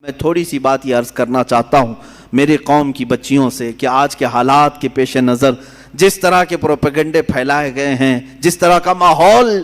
میں تھوڑی سی بات یہ عرض کرنا چاہتا ہوں میری قوم کی بچیوں سے کہ آج کے حالات کے پیش نظر جس طرح کے پروپیگنڈے پھیلائے گئے ہیں، جس طرح کا ماحول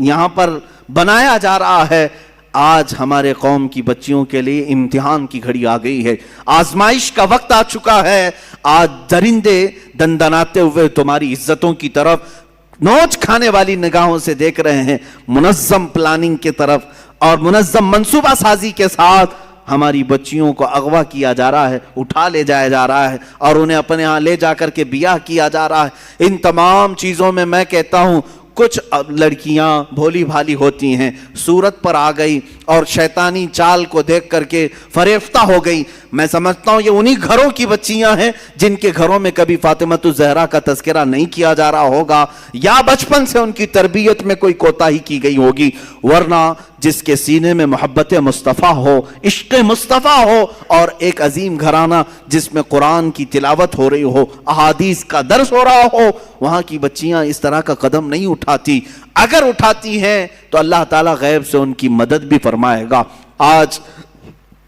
یہاں پر بنایا جا رہا ہے، آج ہمارے قوم کی بچیوں کے لیے امتحان کی گھڑی آ گئی ہے، آزمائش کا وقت آ چکا ہے۔ آج درندے دندناتے ہوئے تمہاری عزتوں کی طرف نوچ کھانے والی نگاہوں سے دیکھ رہے ہیں، منظم پلاننگ کی طرف اور منظم منصوبہ سازی کے ساتھ ہماری بچیوں کو اغوا کیا جا رہا ہے، اٹھا لے جایا جا رہا ہے اور انہیں اپنے ہاں لے جا کر کے بیاہ کیا جا رہا ہے۔ ان تمام چیزوں میں میں کہتا ہوں کچھ لڑکیاں بھولی بھالی ہوتی ہیں، صورت پر آ گئی اور شیطانی چال کو دیکھ کر کے فریفتہ ہو گئی۔ میں سمجھتا ہوں یہ انہی گھروں کی بچیاں ہیں جن کے گھروں میں کبھی فاطمۃ الزہرا کا تذکرہ نہیں کیا جا رہا ہوگا، یا بچپن سے ان کی تربیت میں کوئی کوتاہی کی گئی ہوگی، ورنہ جس کے سینے میں محبت مصطفیٰ ہو، عشق مصطفیٰ ہو اور ایک عظیم گھرانہ جس میں قرآن کی تلاوت ہو رہی ہو، احادیث کا درس ہو رہا ہو، وہاں کی بچیاں اس طرح کا قدم نہیں اٹھاتی۔ اگر اٹھاتی ہیں تو اللہ تعالیٰ غیب سے ان کی مدد بھی فرمائے گا۔ آج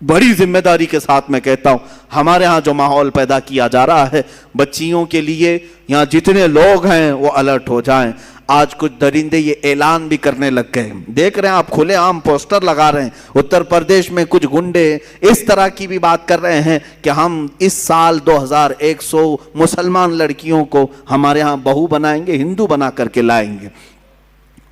بڑی ذمہ داری کے ساتھ میں کہتا ہوں ہمارے ہاں جو ماحول پیدا کیا جا رہا ہے بچیوں کے لیے، یہاں جتنے لوگ ہیں وہ الرٹ ہو جائیں۔ آج کچھ درندے یہ اعلان بھی کرنے لگ گئے، دیکھ رہے ہیں آپ، کھلے عام پوسٹر لگا رہے ہیں۔ اتر پردیش میں کچھ گنڈے اس طرح کی بھی بات کر رہے ہیں کہ ہم اس سال 2100 مسلمان لڑکیوں کو ہمارے ہاں بہو بنائیں گے، ہندو بنا کر کے لائیں گے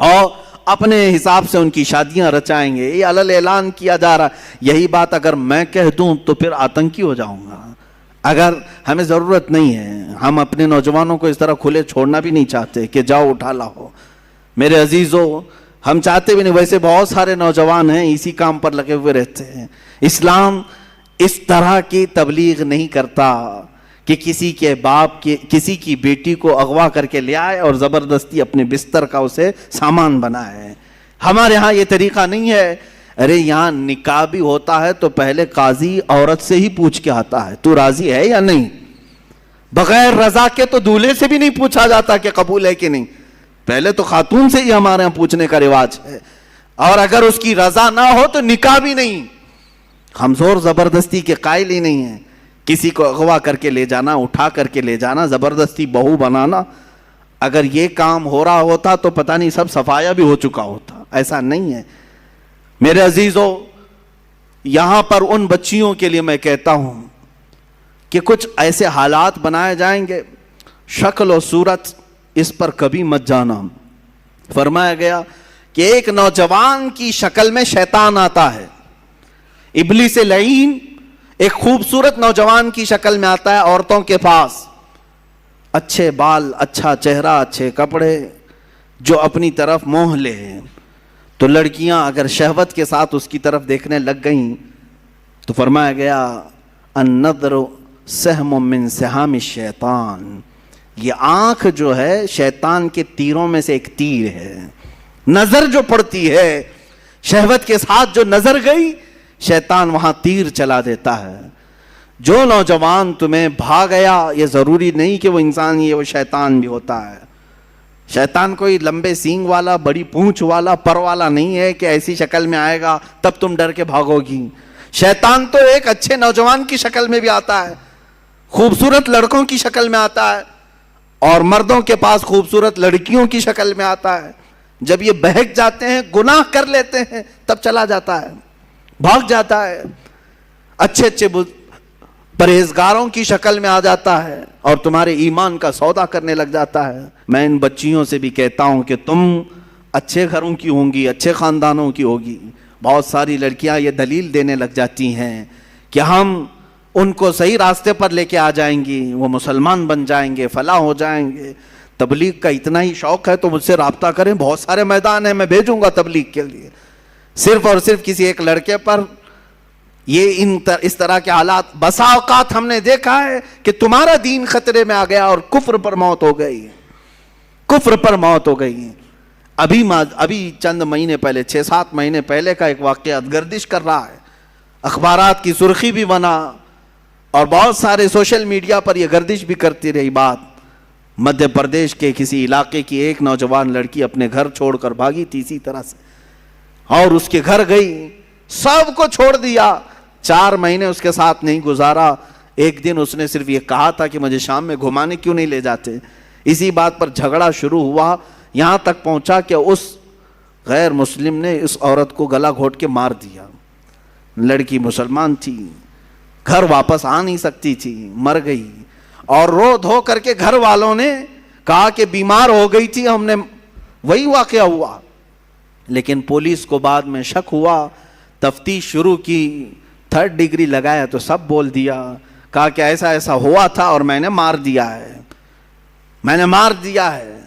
اور اپنے حساب سے ان کی شادیاں رچائیں گے۔ یہ علل اعلان کیا جا رہا ہے۔ یہی بات اگر میں کہہ دوں تو پھر آتنکی ہو جاؤں گا۔ اگر ہمیں ضرورت نہیں ہے، ہم اپنے نوجوانوں کو اس طرح کھلے چھوڑنا بھی نہیں چاہتے کہ جاؤ اٹھا لاؤ۔ میرے عزیزو، ہم چاہتے بھی نہیں، ویسے بہت سارے نوجوان ہیں اسی کام پر لگے ہوئے رہتے ہیں۔ اسلام اس طرح کی تبلیغ نہیں کرتا کہ کسی کے باپ کے کسی کی بیٹی کو اغوا کر کے لے آئے اور زبردستی اپنے بستر کا اسے سامان بنائے۔ ہمارے ہاں یہ طریقہ نہیں ہے۔ ارے یہاں نکاح بھی ہوتا ہے تو پہلے قاضی عورت سے ہی پوچھ کے آتا ہے تو راضی ہے یا نہیں، بغیر رضا کے تو دولہے سے بھی نہیں پوچھا جاتا کہ قبول ہے کہ نہیں، پہلے تو خاتون سے ہی ہمارے ہاں پوچھنے کا رواج ہے، اور اگر اس کی رضا نہ ہو تو نکاح بھی نہیں۔ ہم زور زبردستی کے قائل ہی نہیں ہیں۔ کسی کو اغوا کر کے لے جانا، اٹھا کر کے لے جانا، زبردستی بہو بنانا، اگر یہ کام ہو رہا ہوتا تو پتہ نہیں سب صفایا بھی ہو چکا ہوتا۔ ایسا نہیں ہے میرے عزیزو۔ یہاں پر ان بچیوں کے لیے میں کہتا ہوں کہ کچھ ایسے حالات بنائے جائیں گے، شکل و صورت اس پر کبھی مت جانا۔ فرمایا گیا کہ ایک نوجوان کی شکل میں شیطان آتا ہے، ابلیس لعین ایک خوبصورت نوجوان کی شکل میں آتا ہے عورتوں کے پاس، اچھے بال، اچھا چہرہ، اچھے کپڑے، جو اپنی طرف موہ لے۔ تو لڑکیاں اگر شہوت کے ساتھ اس کی طرف دیکھنے لگ گئیں تو فرمایا گیا النظر سہم من سہام الشیطان، یہ آنکھ جو ہے شیطان کے تیروں میں سے ایک تیر ہے۔ نظر جو پڑتی ہے، شہوت کے ساتھ جو نظر گئی، شیطان وہاں تیر چلا دیتا ہے۔ جو نوجوان تمہیں بھا گیا، یہ ضروری نہیں کہ وہ انسان ہی ہے، وہ شیطان بھی ہوتا ہے۔ شیطان کوئی لمبے سینگ والا، بڑی پونچھ والا، پر والا نہیں ہے کہ ایسی شکل میں آئے گا تب تم ڈر کے بھاگو گی۔ شیطان تو ایک اچھے نوجوان کی شکل میں بھی آتا ہے، خوبصورت لڑکوں کی شکل میں آتا ہے، اور مردوں کے پاس خوبصورت لڑکیوں کی شکل میں آتا ہے۔ جب یہ بہک جاتے ہیں، گناہ کر لیتے ہیں، تب چلا جاتا ہے، بھاگ جاتا ہے، اچھے اچھے پرہیزگاروں کی شکل میں آ جاتا ہے اور تمہارے ایمان کا سودا کرنے لگ جاتا ہے۔ میں ان بچیوں سے بھی کہتا ہوں کہ تم اچھے گھروں کی ہوں گی، اچھے خاندانوں کی ہوگی۔ بہت ساری لڑکیاں یہ دلیل دینے لگ جاتی ہیں کہ ہم ان کو صحیح راستے پر لے کے آ جائیں گی، وہ مسلمان بن جائیں گے، فلاح ہو جائیں گے۔ تبلیغ کا اتنا ہی شوق ہے تو مجھ سے رابطہ کریں، بہت سارے میدان ہیں، میں بھیجوں گا تبلیغ کے لیے۔ صرف اور صرف کسی ایک لڑکے پر یہ اس طرح کے حالات، بسا اوقات ہم نے دیکھا ہے کہ تمہارا دین خطرے میں آ گیا اور کفر پر موت ہو گئی، کفر پر موت ہو گئی۔ ابھی چند مہینے پہلے، 6-7 مہینے پہلے کا ایک واقعہ گردش کر رہا ہے، اخبارات کی سرخی بھی بنا اور بہت سارے سوشل میڈیا پر یہ گردش بھی کرتی رہی بات۔ مدھیہ پردیش کے کسی علاقے کی ایک نوجوان لڑکی اپنے گھر چھوڑ کر بھاگی تھی اسی طرح سے، اور اس کے گھر گئی، سب کو چھوڑ دیا، 4 مہینے اس کے ساتھ نہیں گزارا. ایک دن اس نے صرف یہ کہا تھا کہ مجھے شام میں گھمانے کیوں نہیں لے جاتے. اسی بات پر جھگڑا شروع ہوا, یہاں تک پہنچا کہ اس غیر مسلم نے اس عورت کو گلا گھونٹ کے مار دیا. لڑکی مسلمان تھی, گھر واپس آ نہیں سکتی تھی, مر گئی. اور رو دھو کر کے گھر والوں نے کہا کہ بیمار ہو گئی تھی, ہم نے وہی واقعہ ہوا. لیکن پولیس کو بعد میں شک ہوا, تفتیش شروع کی, 3rd ڈگری لگایا تو سب بول دیا. کہا کہ ایسا ایسا ہوا تھا اور میں نے مار دیا ہے, میں نے مار دیا ہے.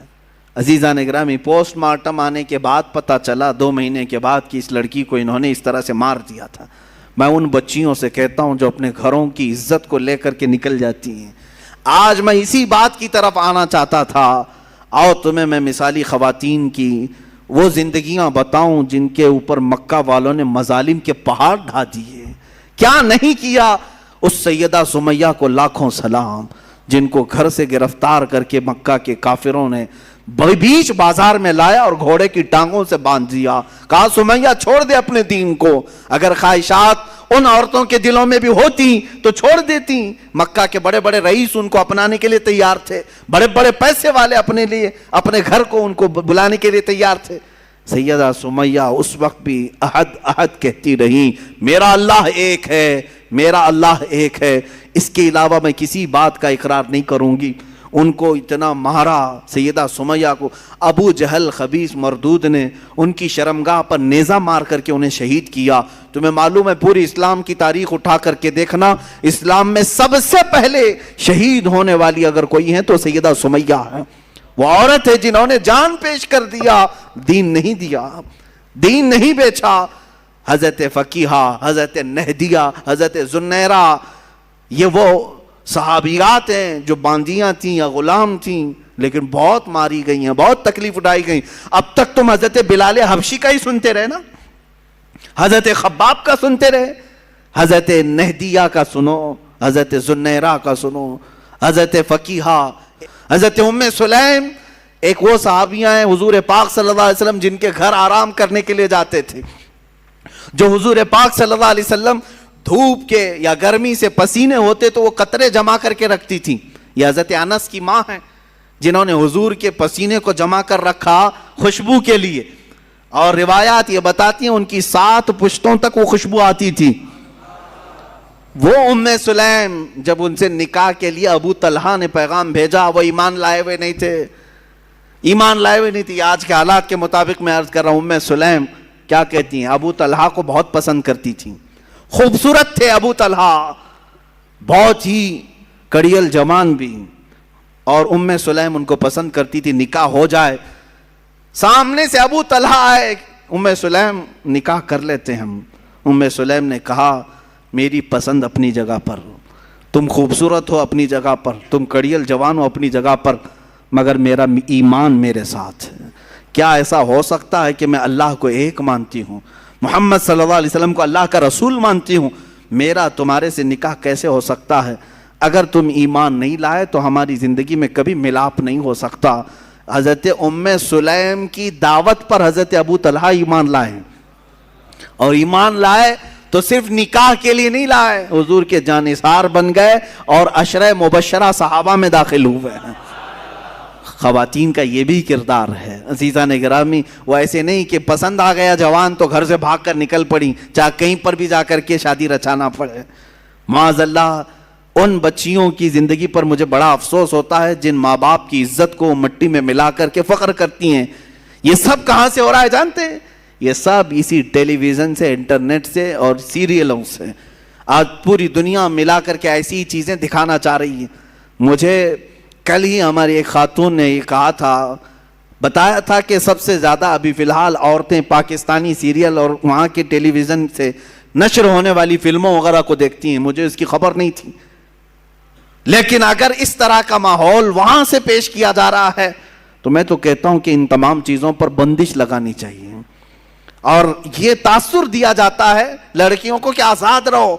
عزیزان گرامی, پوسٹ مارٹم آنے کے بعد پتہ چلا 2 مہینے کے بعد کہ اس لڑکی کو انہوں نے اس طرح سے مار دیا تھا. میں ان بچیوں سے کہتا ہوں جو اپنے گھروں کی عزت کو لے کر کے نکل جاتی ہیں. آج میں اسی بات کی طرف آنا چاہتا تھا. آؤ تمہیں میں مثالی خواتین کی وہ زندگیاں بتاؤں جن کے اوپر مکہ والوں نے مظالم کے پہاڑ ڈھا دیے. کیا نہیں کیا. اس سیدہ سمیہ کو لاکھوں سلام, جن کو گھر سے گرفتار کر کے مکہ کے کافروں نے بیچ بازار میں لایا اور گھوڑے کی ٹانگوں سے باندھ دیا. کہا سمیہ چھوڑ دے اپنے دین کو. اگر خواہشات ان عورتوں کے دلوں میں بھی ہوتی تو چھوڑ دیتی. مکہ کے بڑے بڑے رئیس ان کو اپنانے کے لیے تیار تھے, بڑے بڑے پیسے والے اپنے لیے اپنے گھر کو ان کو بلانے کے لیے تیار تھے. سیدہ سمیہ اس وقت بھی احد احد کہتی رہی, میرا اللہ ایک ہے, میرا اللہ ایک ہے, اس کے علاوہ میں کسی بات کا اقرار نہیں کروں گی. ان کو اتنا مارا سیدہ سمیہ کو. ابو جہل خبیث مردود نے ان کی شرمگاہ پر نیزہ مار کر کے انہیں شہید کیا. تمہیں معلوم ہے پوری اسلام کی تاریخ اٹھا کر کے دیکھنا, اسلام میں سب سے پہلے شہید ہونے والی اگر کوئی ہے تو سیدہ سمیہ ہے. وہ عورت ہے جنہوں نے جان پیش کر دیا, دین نہیں دیا, دین نہیں بیچا. حضرت فقیہہ, حضرت نہدیہ, حضرت زنیرہ, یہ وہ صحابیات ہیں جو باندیاں تھیں یا غلام تھیں لیکن بہت ماری گئی ہیں, بہت تکلیف اٹھائی گئی. اب تک تم حضرت بلال حبشی کا ہی سنتے رہے نا, حضرت خباب کا سنتے رہے, حضرت نہدیہ کا سنو, حضرت زنیرہ کا سنو, حضرت فقیہہ, حضرت ام سلیم. ایک وہ صحابیاں ہیں حضور پاک صلی اللہ علیہ وسلم جن کے گھر آرام کرنے کے لیے جاتے تھے, جو حضور پاک صلی اللہ علیہ وسلم دھوپ کے یا گرمی سے پسینے ہوتے تو وہ قطرے جمع کر کے رکھتی تھی. یہ حضرت انس کی ماں ہیں جنہوں نے حضور کے پسینے کو جمع کر رکھا خوشبو کے لیے, اور روایات یہ بتاتی ہیں ان کی 7 پشتوں تک وہ خوشبو آتی تھی. وہ ام سلیم جب ان سے نکاح کے لیے ابو طلحہ نے پیغام بھیجا, وہ ایمان لائے ہوئے نہیں تھے, ایمان لائے ہوئے نہیں تھی. آج کے حالات کے مطابق میں عرض کر رہا ہوں, ام سلیم کیا کہتی ہیں, ابو طلحہ کو بہت پسند کرتی تھیں, خوبصورت تھے ابو طلحہ, بہت ہی کڑیل جوان بھی, اور ام سلیم ان کو پسند کرتی تھی. نکاح ہو جائے, سامنے سے ابو طلحہ آئے, ام سلیم نکاح کر لیتے ہم. ام سلیم نے کہا میری پسند اپنی جگہ پر, تم خوبصورت ہو اپنی جگہ پر, تم کڑیل جوان ہو اپنی جگہ پر, مگر میرا ایمان میرے ساتھ ہے. کیا ایسا ہو سکتا ہے کہ میں اللہ کو ایک مانتی ہوں, محمد صلی اللہ علیہ وسلم کو اللہ کا رسول مانتی ہوں, میرا تمہارے سے نکاح کیسے ہو سکتا ہے؟ اگر تم ایمان نہیں لائے تو ہماری زندگی میں کبھی ملاپ نہیں ہو سکتا. حضرت ام سلیم کی دعوت پر حضرت ابو طلحہ ایمان لائے, اور ایمان لائے تو صرف نکاح کے لیے نہیں لائے, حضور کے جانثار بن گئے اور عشرہ مبشرہ صحابہ میں داخل ہوئے ہیں. خواتین کا یہ بھی کردار ہے عزیزان گرامی. وہ ایسے نہیں کہ پسند آ گیا جوان تو گھر سے بھاگ کر نکل پڑی, چاہے کہیں پر بھی جا کر کے شادی رچانا پڑے. معاذ اللہ, ان بچیوں کی زندگی پر مجھے بڑا افسوس ہوتا ہے جن ماں باپ کی عزت کو مٹی میں ملا کر کے فخر کرتی ہیں. یہ سب کہاں سے ہو رہا ہے جانتے ہیں؟ یہ سب اسی ٹیلی ویژن سے, انٹرنیٹ سے اور سیریلوں سے. آج پوری دنیا ملا کر کے ایسی چیزیں دکھانا چاہ رہی ہے. مجھے کل ہی ہماری ایک خاتون نے یہ کہا تھا, بتایا تھا کہ سب سے زیادہ ابھی فی الحال عورتیں پاکستانی سیریل اور وہاں کے ٹیلی ویژن سے نشر ہونے والی فلموں وغیرہ کو دیکھتی ہیں. مجھے اس کی خبر نہیں تھی, لیکن اگر اس طرح کا ماحول وہاں سے پیش کیا جا رہا ہے تو میں تو کہتا ہوں کہ ان تمام چیزوں پر بندش لگانی چاہیے. اور یہ تاثر دیا جاتا ہے لڑکیوں کو کہ آزاد رہو,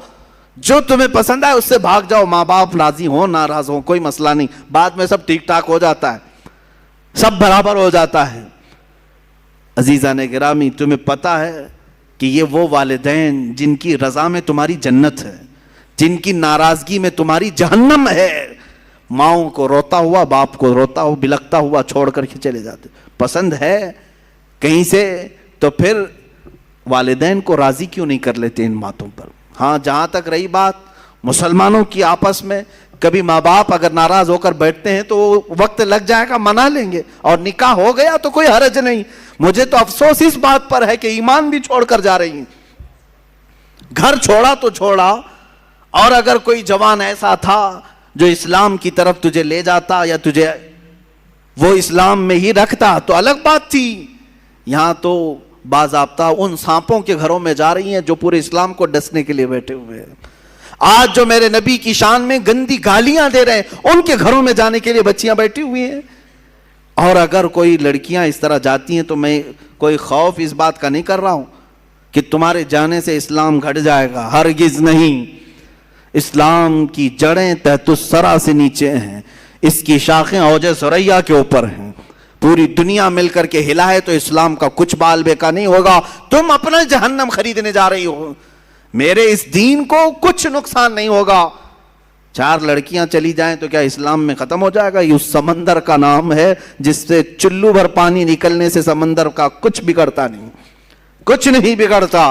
جو تمہیں پسند ہے اس سے بھاگ جاؤ, ماں باپ راضی ہوں ناراض ہوں کوئی مسئلہ نہیں, بعد میں سب ٹھیک ٹھاک ہو جاتا ہے, سب برابر ہو جاتا ہے. عزیزان گرامی, تمہیں پتہ ہے کہ یہ وہ والدین جن کی رضا میں تمہاری جنت ہے، جن کی ناراضگی میں تمہاری جہنم ہے، ماؤں کو روتا ہوا، باپ کو روتا ہوا، بلکتا ہوا چھوڑ کر کے چلے جاتے. پسند ہے کہیں سے تو پھر والدین کو راضی کیوں نہیں کر لیتے ان باتوں پر. ہاں جہاں تک رہی بات مسلمانوں کی آپس میں، کبھی ماں باپ اگر ناراض ہو کر بیٹھتے ہیں تو وقت لگ جائے گا، منا لیں گے، اور نکاح ہو گیا تو کوئی حرج نہیں. مجھے تو افسوس اس بات پر ہے کہ ایمان بھی چھوڑ کر جا رہی ہیں. گھر چھوڑا تو چھوڑا، اور اگر کوئی جوان ایسا تھا جو اسلام کی طرف تجھے لے جاتا یا تجھے وہ اسلام میں ہی رکھتا تو الگ بات تھی. یہاں تو باضابطہ ان سانپوں کے گھروں میں جا رہی ہیں جو پورے اسلام کو ڈسنے کے لیے بیٹھے ہوئے ہیں. آج جو میرے نبی کی شان میں گندی گالیاں دے رہے ہیں ان کے گھروں میں جانے کے لیے بچیاں بیٹھی ہوئی ہیں. اور اگر کوئی لڑکیاں اس طرح جاتی ہیں تو میں کوئی خوف اس بات کا نہیں کر رہا ہوں کہ تمہارے جانے سے اسلام گھٹ جائے گا، ہرگز نہیں. اسلام کی جڑیں تحت الثری سے نیچے ہیں، اس کی شاخیں اوج ثریا کے اوپر ہیں. پوری دنیا مل کر کے ہلائے تو اسلام کا کچھ بال بیکا نہیں ہوگا. تم اپنا جہنم خریدنے جا رہی ہو، میرے اس دین کو کچھ نقصان نہیں ہوگا. 4 لڑکیاں چلی جائیں تو کیا اسلام میں ختم ہو جائے گا؟ یہ اس سمندر کا نام ہے جس سے چلو بھر پانی نکلنے سے سمندر کا کچھ بگڑتا نہیں، کچھ نہیں بگڑتا.